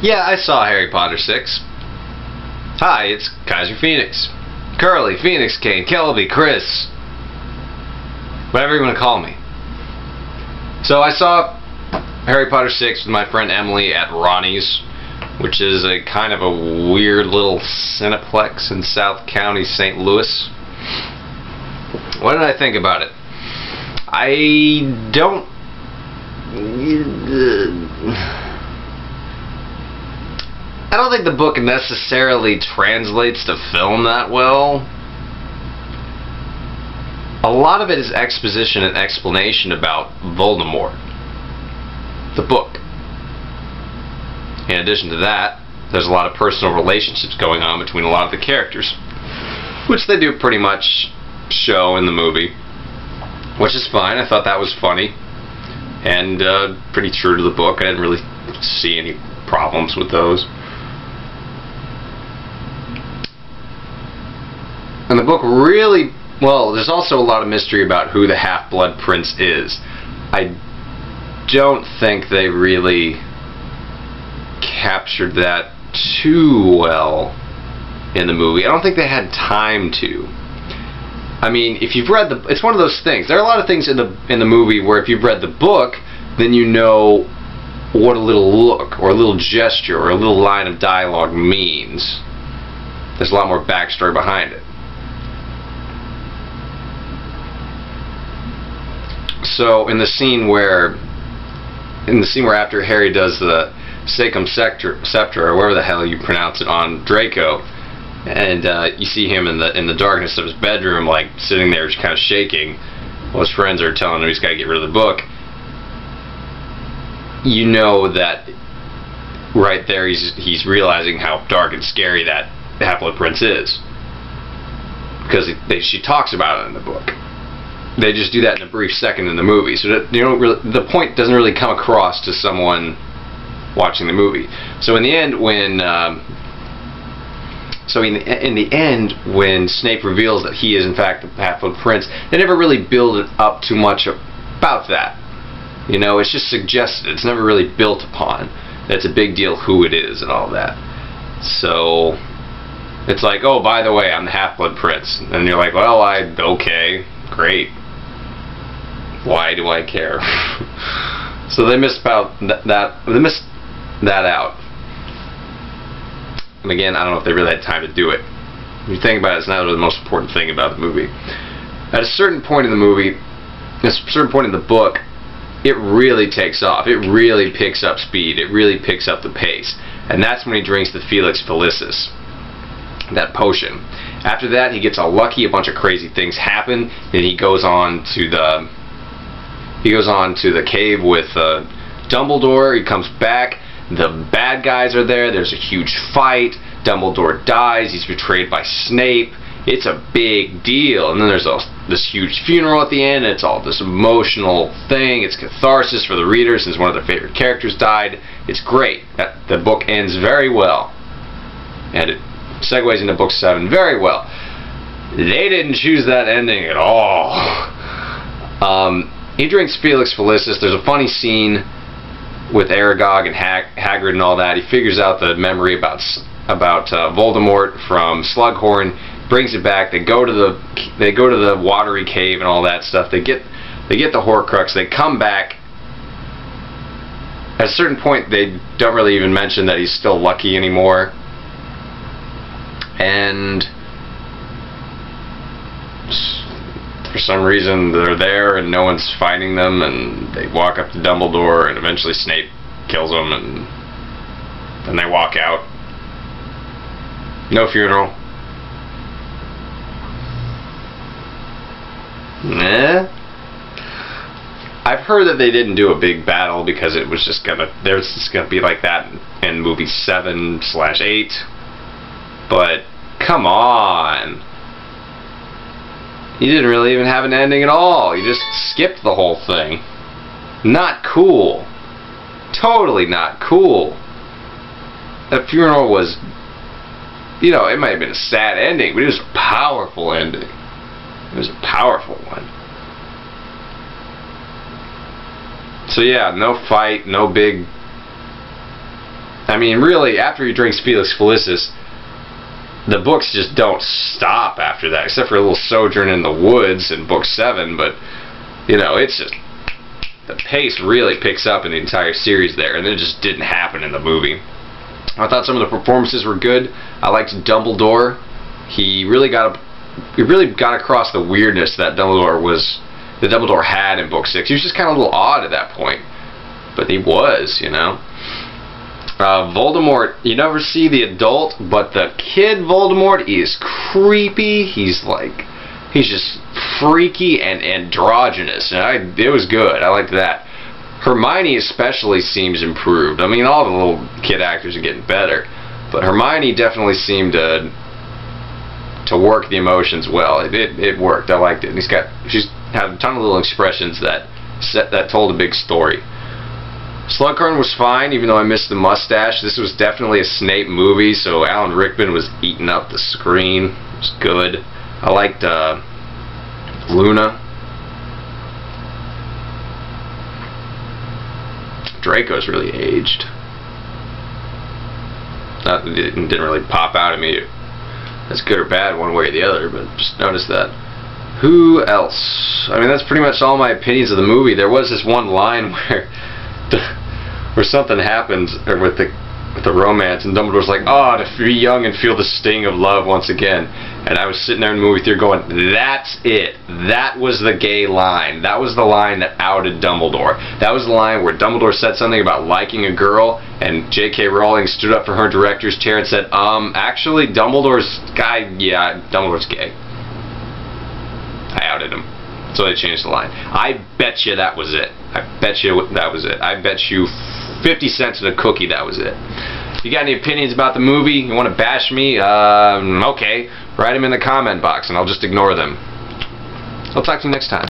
Yeah, I saw Harry Potter 6. Hi, it's Kaiser Phoenix. Curly, Phoenix, Kane, Kelby, Chris. Whatever you want to call me. So I saw Harry Potter 6 with my friend Emily at Ronnie's, which is a kind of a weird little Cineplex in South County, St. Louis. What did I think about it? I don't think the book necessarily translates to film that well. A lot of it is exposition and explanation about Voldemort, the book. In addition to that, there's a lot of personal relationships going on between a lot of the characters, which they do pretty much show in the movie, which is fine. I thought that was funny and pretty true to the book. I didn't really see any problems with those. And the book really, well, there's also a lot of mystery about who the Half-Blood Prince is. I don't think they really captured that too well in the movie. I don't think they had time to. I mean, if you've read it's one of those things. There are a lot of things in the movie where if you've read the book, then you know what a little look or a little gesture or a little line of dialogue means. There's a lot more backstory behind it. So in the scene where after Harry does the Sacrum Scepter, or whatever the hell you pronounce it, on Draco, and you see him in the darkness of his bedroom, like sitting there just kind of shaking, while his friends are telling him he's got to get rid of the book. You know that right there he's realizing how dark and scary that Half-Blood Prince is, because she talks about it in the book. They just do that in a brief second in the movie, so that the point doesn't really come across to someone watching the movie. So in the end, when Snape reveals that he is in fact the Half-Blood Prince, they never really build it up too much about that. You know, it's just suggested. It's never really built upon. That's a big deal who it is and all that. So it's like, oh, by the way, I'm the Half-Blood Prince, and you're like, well, okay, great. Why do I care? So they missed that. They missed that out. And again, I don't know if they really had time to do it. If you think about it, it's not really the most important thing about the movie. At a certain point in the movie, at a certain point in the book, it really takes off. It really picks up speed. It really picks up the pace. And that's when he drinks the Felix Felicis, that potion. After that, he gets all lucky. A bunch of crazy things happen. Then he goes on to the cave with Dumbledore. He comes back. The bad guys are there. There's a huge fight. Dumbledore dies. He's betrayed by Snape. It's a big deal. And then there's this huge funeral at the end. It's all this emotional thing. It's catharsis for the reader since one of their favorite characters died. It's great. The book ends very well. And it segues into book 7 very well. They didn't choose that ending at all. He drinks Felix Felicis. There's a funny scene with Aragog and Hagrid and all that. He figures out the memory about Voldemort from Slughorn, brings it back. They go to the watery cave and all that stuff. They get the Horcrux. They come back. At a certain point, they don't really even mention that he's still lucky anymore. And for some reason they're there and no one's finding them, and they walk up to Dumbledore, and eventually Snape kills them, and then they walk out. No funeral. Nah. I've heard that they didn't do a big battle because it was just gonna be like that in movie 7/8. But come on. You didn't really even have an ending at all. You just skipped the whole thing. Not cool. Totally not cool. That funeral was, it might have been a sad ending, but it was a powerful ending. It was a powerful one. So yeah, no fight, no big I mean, really, after he drinks Felix Felicis, the books just don't stop after that, except for a little sojourn in the woods in book 7, but, you know, it's just, the pace really picks up in the entire series there, and it just didn't happen in the movie. I thought some of the performances were good. I liked Dumbledore. He really got across the weirdness that Dumbledore had in book 6. He was just kind of a little odd at that point, but he was, you know. Voldemort, you never see the adult, but the kid Voldemort is creepy. He's just freaky and androgynous, and it was good. I liked that. Hermione especially seems improved. I mean, all the little kid actors are getting better, but Hermione definitely seemed to work the emotions well. It worked. I liked it. And she's had a ton of little expressions that told a big story. Slughorn was fine, even though I missed the mustache. This was definitely a Snape movie, so Alan Rickman was eating up the screen. It was good. I liked Luna. Draco's really aged. That didn't really pop out at me as good or bad one way or the other, but just noticed that. Who else? I mean, that's pretty much all my opinions of the movie. There was this one line where something happens with the romance, and Dumbledore's like, "Oh, to be young and feel the sting of love once again." And I was sitting there in the movie theater going, "That's it. That was the gay line. That was the line that outed Dumbledore. That was the line where Dumbledore said something about liking a girl, and J.K. Rowling stood up for her director's chair and said, actually, Dumbledore's gay. I outed him." So they changed the line. I bet you that was it. I bet you that was it. I bet you 50 cents in a cookie that was it. If you got any opinions about the movie, you want to bash me, okay, write them in the comment box and I'll just ignore them. I'll talk to you next time.